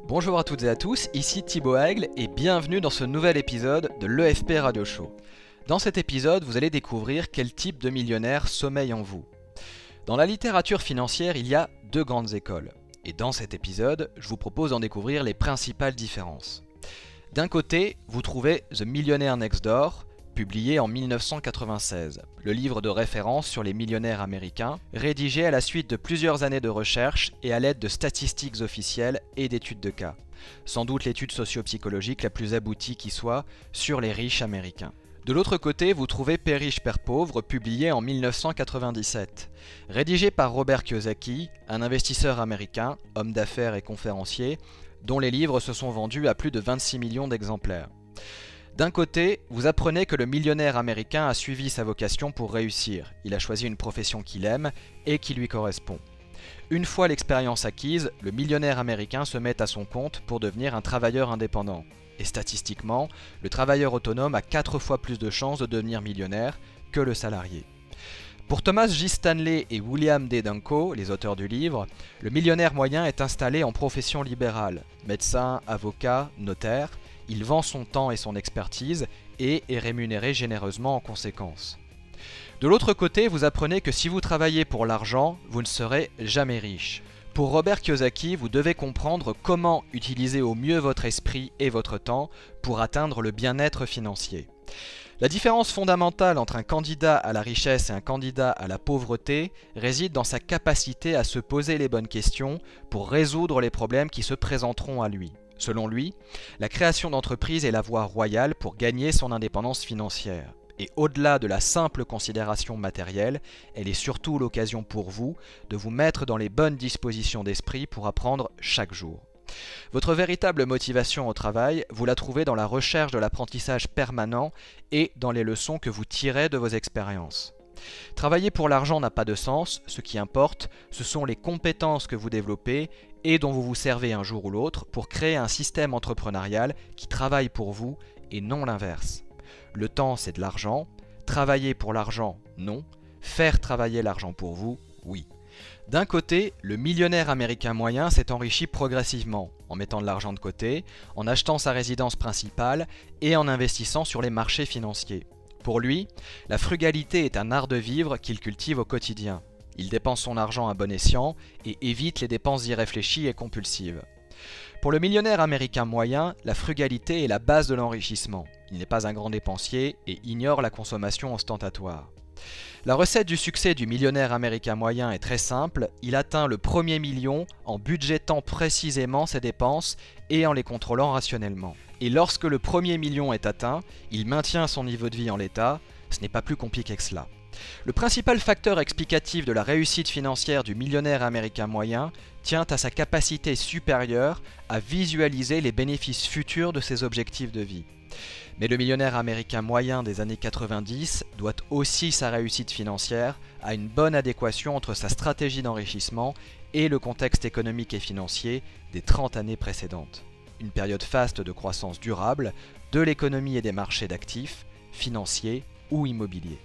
Bonjour à toutes et à tous, ici Thibaut Aigle et bienvenue dans ce nouvel épisode de l'EFP Radio Show. Dans cet épisode, vous allez découvrir quel type de millionnaire sommeille en vous. Dans la littérature financière, il y a deux grandes écoles. Et dans cet épisode, je vous propose d'en découvrir les principales différences. D'un côté, vous trouvez The Millionaire Next Door, publié en 1996, le livre de référence sur les millionnaires américains, rédigé à la suite de plusieurs années de recherche et à l'aide de statistiques officielles et d'études de cas. Sans doute l'étude socio-psychologique la plus aboutie qui soit sur les riches américains. De l'autre côté, vous trouvez Père riche, Père pauvre, publié en 1997. Rédigé par Robert Kiyosaki, un investisseur américain, homme d'affaires et conférencier, dont les livres se sont vendus à plus de 26 millions d'exemplaires. D'un côté, vous apprenez que le millionnaire américain a suivi sa vocation pour réussir. Il a choisi une profession qu'il aime et qui lui correspond. Une fois l'expérience acquise, le millionnaire américain se met à son compte pour devenir un travailleur indépendant. Et statistiquement, le travailleur autonome a 4 fois plus de chances de devenir millionnaire que le salarié. Pour Thomas J. Stanley et William D. Danko, les auteurs du livre, le millionnaire moyen est installé en profession libérale, médecin, avocat, notaire. Il vend son temps et son expertise et est rémunéré généreusement en conséquence. De l'autre côté, vous apprenez que si vous travaillez pour l'argent, vous ne serez jamais riche. Pour Robert Kiyosaki, vous devez comprendre comment utiliser au mieux votre esprit et votre temps pour atteindre le bien-être financier. La différence fondamentale entre un candidat à la richesse et un candidat à la pauvreté réside dans sa capacité à se poser les bonnes questions pour résoudre les problèmes qui se présenteront à lui. Selon lui, la création d'entreprise est la voie royale pour gagner son indépendance financière. Et au-delà de la simple considération matérielle, elle est surtout l'occasion pour vous de vous mettre dans les bonnes dispositions d'esprit pour apprendre chaque jour. Votre véritable motivation au travail, vous la trouvez dans la recherche de l'apprentissage permanent et dans les leçons que vous tirez de vos expériences. Travailler pour l'argent n'a pas de sens, ce qui importe, ce sont les compétences que vous développez et dont vous vous servez un jour ou l'autre pour créer un système entrepreneurial qui travaille pour vous et non l'inverse. Le temps, c'est de l'argent. Travailler pour l'argent, non. Faire travailler l'argent pour vous, oui. D'un côté, le millionnaire américain moyen s'est enrichi progressivement, en mettant de l'argent de côté, en achetant sa résidence principale et en investissant sur les marchés financiers. Pour lui, la frugalité est un art de vivre qu'il cultive au quotidien. Il dépense son argent à bon escient et évite les dépenses irréfléchies et compulsives. Pour le millionnaire américain moyen, la frugalité est la base de l'enrichissement. Il n'est pas un grand dépensier et ignore la consommation ostentatoire. La recette du succès du millionnaire américain moyen est très simple, il atteint le premier million en budgétant précisément ses dépenses et en les contrôlant rationnellement. Et lorsque le premier million est atteint, il maintient son niveau de vie en l'état, ce n'est pas plus compliqué que cela. Le principal facteur explicatif de la réussite financière du millionnaire américain moyen tient à sa capacité supérieure à visualiser les bénéfices futurs de ses objectifs de vie. Mais le millionnaire américain moyen des années 90 doit aussi sa réussite financière à une bonne adéquation entre sa stratégie d'enrichissement et le contexte économique et financier des 30 années précédentes. Une période faste de croissance durable de l'économie et des marchés d'actifs, financiers ou immobiliers.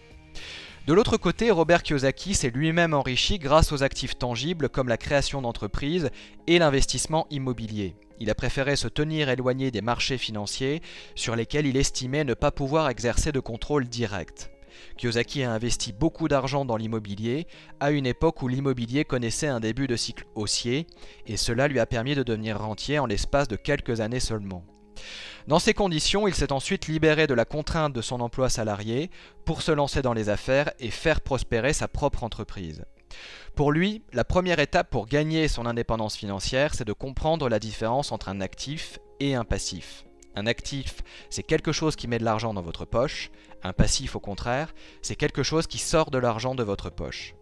De l'autre côté, Robert Kiyosaki s'est lui-même enrichi grâce aux actifs tangibles comme la création d'entreprises et l'investissement immobilier. Il a préféré se tenir éloigné des marchés financiers sur lesquels il estimait ne pas pouvoir exercer de contrôle direct. Kiyosaki a investi beaucoup d'argent dans l'immobilier à une époque où l'immobilier connaissait un début de cycle haussier et cela lui a permis de devenir rentier en l'espace de quelques années seulement. Dans ces conditions, il s'est ensuite libéré de la contrainte de son emploi salarié pour se lancer dans les affaires et faire prospérer sa propre entreprise. Pour lui, la première étape pour gagner son indépendance financière, c'est de comprendre la différence entre un actif et un passif. Un actif, c'est quelque chose qui met de l'argent dans votre poche. Un passif, au contraire, c'est quelque chose qui sort de l'argent de votre poche.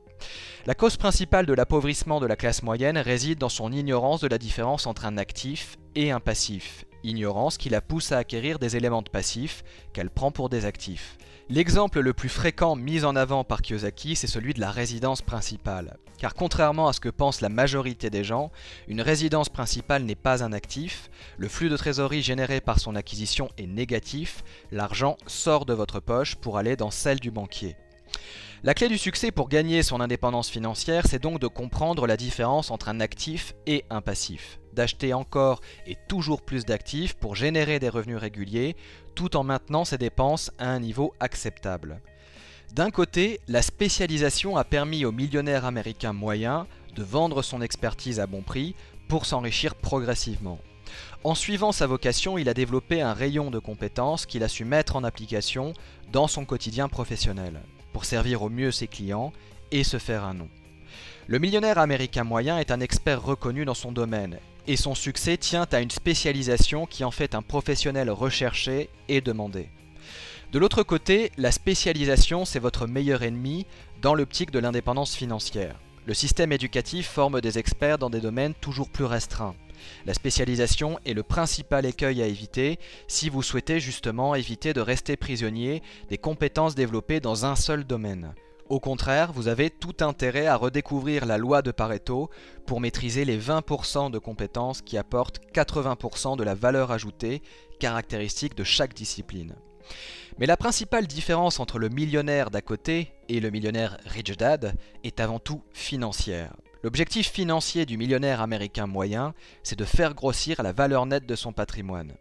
La cause principale de l'appauvrissement de la classe moyenne réside dans son ignorance de la différence entre un actif et un passif. Ignorance qui la pousse à acquérir des éléments de passifs qu'elle prend pour des actifs. L'exemple le plus fréquent mis en avant par Kiyosaki, c'est celui de la résidence principale. Car contrairement à ce que pense la majorité des gens, une résidence principale n'est pas un actif, le flux de trésorerie généré par son acquisition est négatif, l'argent sort de votre poche pour aller dans celle du banquier. La clé du succès pour gagner son indépendance financière, c'est donc de comprendre la différence entre un actif et un passif. d'acheter encore et toujours plus d'actifs pour générer des revenus réguliers, tout en maintenant ses dépenses à un niveau acceptable. D'un côté, la spécialisation a permis au millionnaire américain moyen de vendre son expertise à bon prix pour s'enrichir progressivement. En suivant sa vocation, il a développé un rayon de compétences qu'il a su mettre en application dans son quotidien professionnel, pour servir au mieux ses clients et se faire un nom. Le millionnaire américain moyen est un expert reconnu dans son domaine, et son succès tient à une spécialisation qui en fait un professionnel recherché et demandé. De l'autre côté, la spécialisation, c'est votre meilleur ennemi dans l'optique de l'indépendance financière. Le système éducatif forme des experts dans des domaines toujours plus restreints. La spécialisation est le principal écueil à éviter si vous souhaitez justement éviter de rester prisonnier des compétences développées dans un seul domaine. Au contraire, vous avez tout intérêt à redécouvrir la loi de Pareto pour maîtriser les 20% de compétences qui apportent 80% de la valeur ajoutée caractéristique de chaque discipline. Mais la principale différence entre le millionnaire d'à côté et le millionnaire Rich Dad est avant tout financière. L'objectif financier du millionnaire américain moyen, c'est de faire grossir la valeur nette de son patrimoine.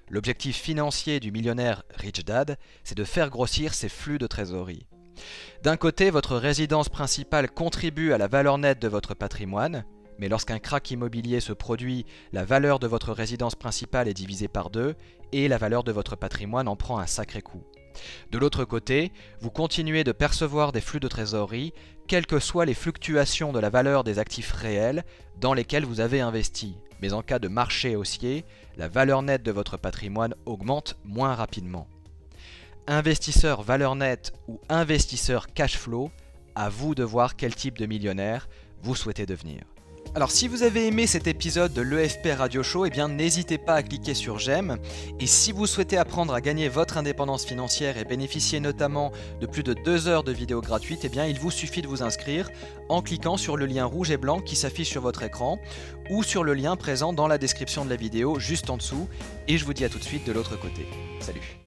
L'objectif financier du millionnaire Rich Dad, c'est de faire grossir ses flux de trésorerie. D'un côté, votre résidence principale contribue à la valeur nette de votre patrimoine, mais lorsqu'un krach immobilier se produit, la valeur de votre résidence principale est divisée par 2 et la valeur de votre patrimoine en prend un sacré coup. De l'autre côté, vous continuez de percevoir des flux de trésorerie, quelles que soient les fluctuations de la valeur des actifs réels dans lesquels vous avez investi. Mais en cas de marché haussier, la valeur nette de votre patrimoine augmente moins rapidement. Investisseur valeur nette ou investisseur cash flow, à vous de voir quel type de millionnaire vous souhaitez devenir. Alors si vous avez aimé cet épisode de l'EFP Radio Show, eh bien n'hésitez pas à cliquer sur j'aime. Et si vous souhaitez apprendre à gagner votre indépendance financière et bénéficier notamment de plus de 2 heures de vidéos gratuites, eh bien il vous suffit de vous inscrire en cliquant sur le lien rouge et blanc qui s'affiche sur votre écran ou sur le lien présent dans la description de la vidéo juste en dessous. Et je vous dis à tout de suite de l'autre côté. Salut!